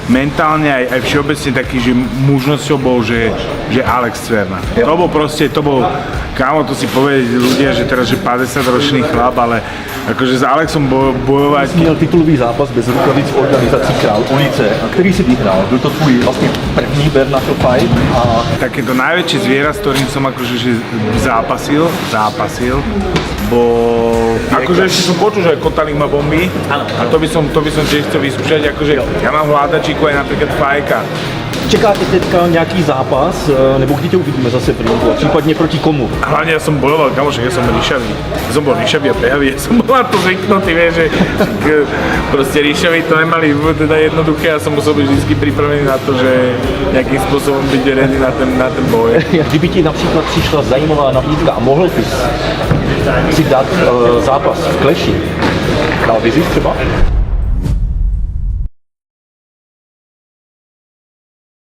mentálne aj všeobecne taký, že mužnosťou bol, že Alex Cverna. To bol proste, kámo, to si povedať ľudia, že teraz, že 50-ročný chlap, ale akože s Alexom bojovať... Měl titulový zápas bez rukavic v organizaci Král ulice, který si vyhrál. Byl to tvůj vlastně první bare knuckle fight a... Takéto najväčšie zviera, s ktorým som akože že zápasil, bo akože ešte som počul, že aj Kotalík má bomby a to by som tiež chcel vyskúšať, akože ja mám v hľadačíku aj napríklad Fajka. Čeká tě teďka nějaký zápas, nebo kdy tě uvidíme zase v ringu a případně proti komu? Hlavne ja som bojoval, kamošek, ja som ríšavý. Ja som bol ríšavý a behavý, ja som bol na to zvyknutý, vieš, že proste ríšavý to nemali teda jednoduché, ja som musel byť vždy pripravený na to, že nejakým spôsobom byť ready na ten boj. Kdyby ti například přišla zajímavá nabídka a mohl bys si dát zápas v Clashi, dal bys jich třeba?